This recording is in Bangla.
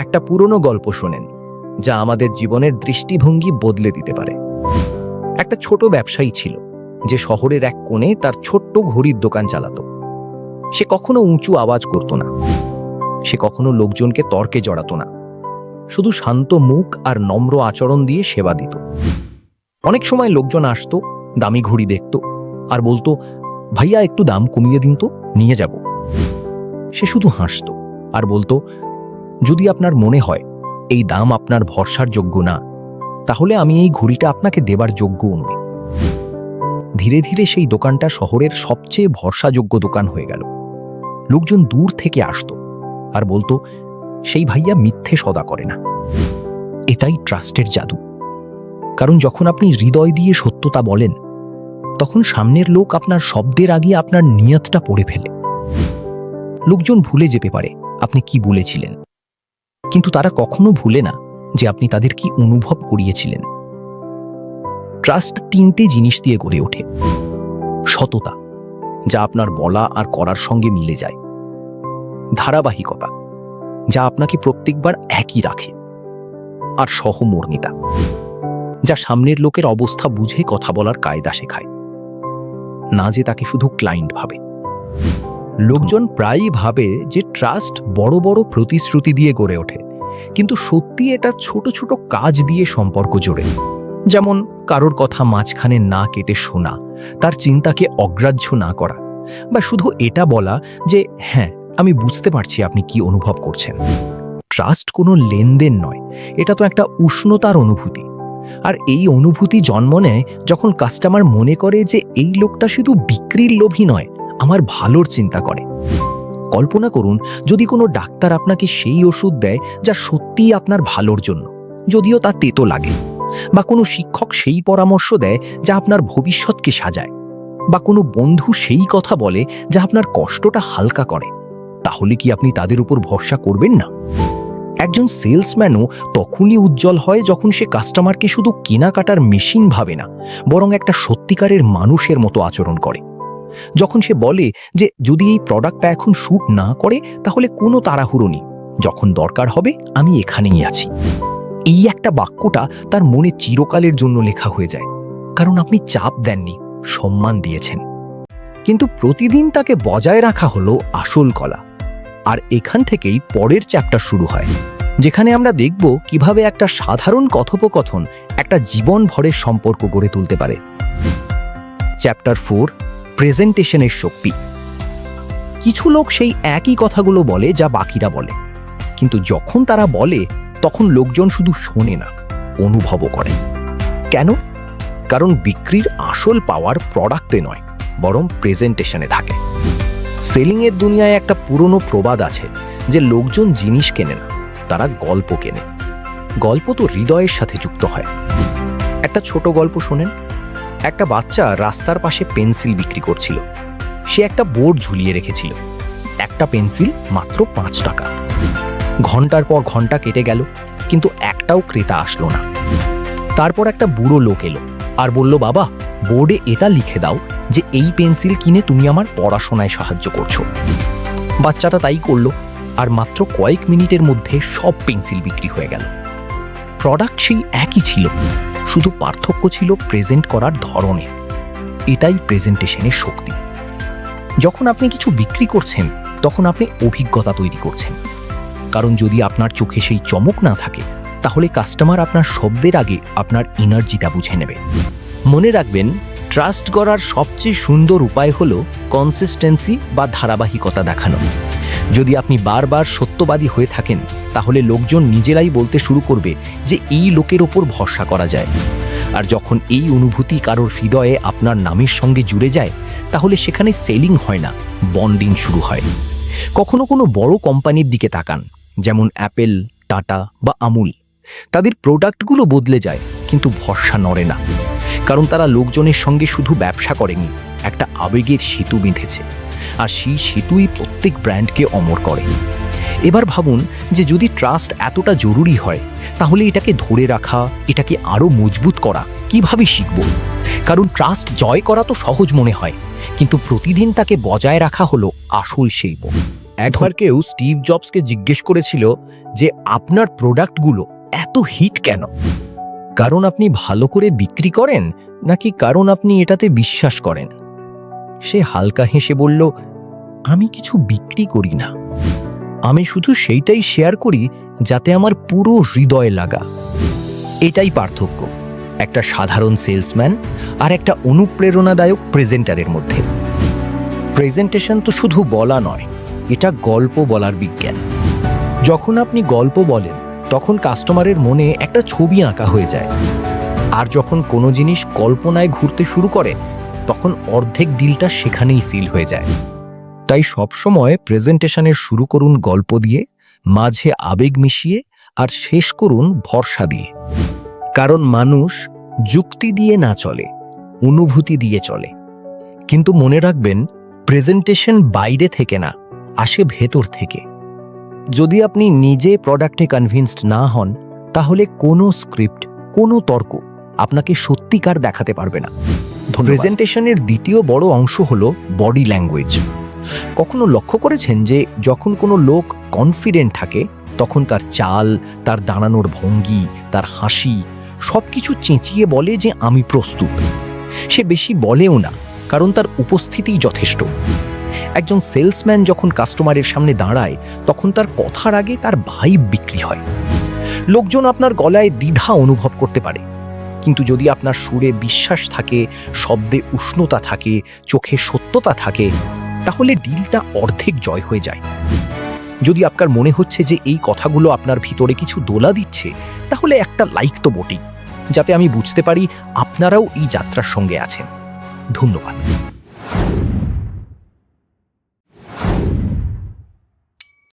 একটা পুরনো গল্প শোনেন, যা আমাদের জীবনের দৃষ্টিভঙ্গি বদলে দিতে পারে। একটা ছোট ব্যবসায়ী ছিল, যে শহরের এক কোণে তার ছোট্ট ঘড়ির দোকান চালাতো। সে কখনো উঁচু আওয়াজ করত না, সে কখনো লোকজনকে তর্কে জড়াতো না, শুধু শান্ত মুখ আর নম্র আচরণ দিয়ে সেবা দিত। অনেক সময় লোকজন আসতো, দামি ঘড়ি দেখত আর বলতো, ভাইয়া একটু দাম কমিয়ে দিন তো, নিয়ে যাব। সে শুধু হাসত আর বলতো, যদি আপনার মনে হয় এই দাম আপনার ভরসার যোগ্য না, তাহলে আমি এই ঘড়িটা আপনাকে দেবার যোগ্যও নই। ধীরে ধীরে সেই দোকানটা শহরের সবচেয়ে ভরসাযোগ্য দোকান হয়ে গেল। লোকজন দূর থেকে আসতো আর বলতো, সেই ভাইয়া মিথ্যে সদা করে না। এটাই ট্রাস্টের জাদু। কারণ যখন আপনি হৃদয় দিয়ে সত্যতা বলেন, তখন সামনের লোক আপনার শব্দের আগে আপনার নিয়তটা পড়ে ফেলে। লোকজন ভুলে যেতে পারে আপনি কি বলেছিলেন, কিন্তু তারা কখনো ভুলে না যে আপনি তাদের কি অনুভব করিয়েছিলেন। ট্রাস্ট তিনটে জিনিস দিয়ে গড়ে ওঠে: সততা, যা আপনার বলা আর করার সঙ্গে মিলে যায়; ধারাবাহিকতা, যা আপনাকে প্রত্যেকবার একই রাখে; আর সহমর্মিতা, যা সামনের লোকের অবস্থা বুঝে কথা বলার কায়দা শেখায়, না যে তাকে শুধু ক্লায়েন্ট ভাবে। লোকজন প্রায়ই ভাবে যে ট্রাস্ট বড় বড় প্রতিশ্রুতি দিয়ে গড়ে ওঠে, কিন্তু সত্যি এটা ছোট ছোট কাজ দিয়ে সম্পর্ক জোড়ে। যেমন কারোর কথা মাঝখানে না কেটে শোনা, তার চিন্তাকে অগ্রাহ্য না করা, বা শুধু এটা বলা যে হ্যাঁ, আমি বুঝতে পারছি আপনি কি অনুভব করছেন। ট্রাস্ট কোনো লেনদেন নয়, এটা তো একটা উষ্ণতার অনুভূতি। আর এই অনুভূতি জন্ম নেয় যখন কাস্টমার মনে করে যে এই লোকটা শুধু বিক্রির লোভী নয়, আমার ভালোর চিন্তা করে। কল্পনা করুন, যদি কোনো ডাক্তার আপনাকে সেই ওষুধ দেয় যা সত্যিই আপনার ভালোর জন্য, যদিও তা তেতো লাগে, বা কোনো শিক্ষক সেই পরামর্শ দেয় যা আপনার ভবিষ্যৎকে সাজায়, বা কোনো বন্ধু সেই কথা বলে যা আপনার কষ্টটা হালকা করে, তাহলে কি আপনি তাদের উপর ভরসা করবেন না? একজন সেলসম্যানও তখনই উজ্জ্বল হয় যখন সে কাস্টমারকে শুধু কেনাকাটার মেশিন ভাবে না, বরং একটা সত্যিকারের মানুষের মতো আচরণ করে। যখন সে বলে যে যদি এই প্রোডাক্টটা এখন শ্যুট না করে তাহলে কোনো তাড়াহুড়ো নেই, যখন দরকার হবে আমি এখানেই আছি। এই একটা বাক্যটা তার মনে চিরকালের জন্য লেখা হয়ে যায়, কারণ আপনি চাপ দেননি, সম্মান দিয়েছেন। কিন্তু প্রতিদিন তাকে বজায় রাখা হলো আসল কলা। আর এখান থেকেই পরের চ্যাপ্টার শুরু হয়, যেখানে আমরা দেখব কিভাবে একটা সাধারণ কথোপকথন একটা জীবন ভরের সম্পর্ক গড়ে তুলতে পারে। চ্যাপ্টার 4, প্রেজেন্টেশনের শক্তি। কিছু লোক সেই একই কথাগুলো বলে যা বাকিরা বলে, কিন্তু যখন তারা বলে তখন লোকজন শুধু শোনে না, অনুভবও করে। কেন? কারণ বিক্রির আসল পাওয়ার প্রোডাক্টে নয়, বরং প্রেজেন্টেশনে থাকে। সেলিংয়ের দুনিয়ায় একটা পুরনো প্রবাদ আছে যে লোকজন জিনিস কেনে না, তারা গল্প কেনে। গল্প তো হৃদয়ের সাথে যুক্ত হয়। একটা ছোট গল্প শোনেন। একটা বাচ্চা রাস্তার পাশে পেন্সিল বিক্রি করছিল। সে একটা বোর্ড ঝুলিয়ে রেখেছিল, একটা পেন্সিল মাত্র 5 টাকা। ঘন্টার পর ঘন্টা কেটে গেল, কিন্তু একটাও ক্রেতা আসলো না। তারপর একটা বুড়ো লোক এলো আর বলল, বাবা, বোর্ডে এটা লিখে দাও যে এই পেন্সিল কিনে তুমি আমার পড়াশোনায় সাহায্য করছো। বাচ্চাটা তাই করলো, আর মাত্র কয়েক মিনিটের মধ্যে সব পেন্সিল বিক্রি হয়ে গেল। প্রোডাক্ট সেই একই ছিল, শুধু পার্থক্য ছিল প্রেজেন্ট করার ধরনে। এটাই প্রেজেন্টেশনের শক্তি। যখন আপনি কিছু বিক্রি করছেন, তখন আপনি অভিজ্ঞতা তৈরি করছেন। কারণ যদি আপনার চোখে সেই চমক না থাকে, তাহলে কাস্টমার আপনার শব্দের আগে আপনার এনার্জিটা বুঝে নেবে। মনে রাখবেন, ট্রাস্ট গড়ার সবচেয়ে সুন্দর উপায় হলো কনসিস্টেন্সি বা ধারাবাহিকতা দেখানো। যদি আপনি বারবার সত্যবাদী হয়ে থাকেন, তাহলে লোকজন নিজেরাই বলতে শুরু করবে যে এই লোকের ওপর ভরসা করা যায়। আর যখন এই অনুভূতি কারোর হৃদয়ে আপনার নামের সঙ্গে জুড়ে যায়, তাহলে সেখানে সেলিং হয় না, বন্ডিং শুরু হয়। কখনো কোনো বড় কোম্পানির দিকে তাকান, যেমন অ্যাপেল, টাটা বা আমুল। তাদের প্রোডাক্টগুলো বদলে যায়, কিন্তু ভরসা নড়ে না, কারণ তারা লোকজনের সঙ্গে শুধু ব্যবসা করেনি, একটা আবেগের সেতু বেঁধেছে। আর সেই সেতুই প্রত্যেক ব্র্যান্ডকে অমর করে। এবার ভাবুন যে যদি ট্রাস্ট এতটা জরুরি হয়, তাহলে এটাকে ধরে রাখা, এটাকে আরও মজবুত করা কিভাবে শিখব? কারণ ট্রাস্ট জয় করা তো সহজ মনে হয়, কিন্তু প্রতিদিন তাকে বজায় রাখা হলো আসল শিল্প। একবার কেউ স্টিভ জবসকে জিজ্ঞেস করেছিল যে আপনার প্রোডাক্টগুলো এত হিট কেন? কারণ আপনি ভালো করে বিক্রি করেন নাকি কারণ আপনি এটাতে বিশ্বাস করেন? সে হালকা হেসে বলল, আমি কিছু বিক্রি করি না, আমি শুধু সেইটাই শেয়ার করি যাতে আমার পুরো হৃদয় লাগা। এটাই পার্থক্য একটা সাধারণ সেলসম্যান আর একটা অনুপ্রেরণাদায়ক প্রেজেন্টারের মধ্যে। প্রেজেন্টেশন তো শুধু বলা নয়, এটা গল্প বলার বিজ্ঞান। যখন আপনি গল্প বলেন তখন কাস্টমারের মনে একটা ছবি আঁকা হয়ে যায়, আর যখন কোনো জিনিস কল্পনায় ঘুরতে শুরু করে তখন অর্ধেক ডিলটা সেখানেই সিল হয়ে যায়। তাই সবসময় প্রেজেন্টেশনের শুরু করুন গল্প দিয়ে, মাঝে আবেগ মিশিয়ে, আর শেষ করুন ভরসা দিয়ে। কারণ মানুষ যুক্তি দিয়ে না চলে, অনুভূতি দিয়ে চলে। কিন্তু মনে রাখবেন, প্রেজেন্টেশন বাইরে থেকে না, আসে ভেতর থেকে। যদি আপনি নিজে প্রোডাক্টে কনভিন্সড না হন, তাহলে কোনো স্ক্রিপ্ট, কোনো তর্ক আপনাকে সত্যিকার দেখাতে পারবে না। প্রেজেন্টেশনের দ্বিতীয় বড় অংশ হলো বডি ল্যাঙ্গুয়েজ। কখনো লক্ষ্য করেছেন যে যখন কোনো লোক কনফিডেন্ট থাকে তখন তার চাল, তার দাঁড়ানোর ভঙ্গি, তার হাসি সবকিছু চেঁচিয়ে বলে যে আমি প্রস্তুত। সে বেশি বলেও না, কারণ তার উপস্থিতিই যথেষ্ট। একজন সেলসম্যান যখন কাস্টমারের সামনে দাঁড়ায় তখন তার কথার আগে তার ভাইব বিক্রি হয়। লোকজন আপনার গলায় দ্বিধা অনুভব করতে পারে, কিন্তু যদি আপনার সুরে বিশ্বাস থাকে, শব্দে উষ্ণতা থাকে, চোখে সত্যতা থাকে, তাহলে ডিলটা অর্ধেক জয় হয়ে যায়। যদি আপনার মনে হচ্ছে যে এই কথাগুলো আপনার ভিতরে কিছু দোলা দিচ্ছে, তাহলে একটা লাইক তো বটেই, যাতে আমি বুঝতে পারি আপনারাও এই যাত্রার সঙ্গে আছেন। ধন্যবাদ।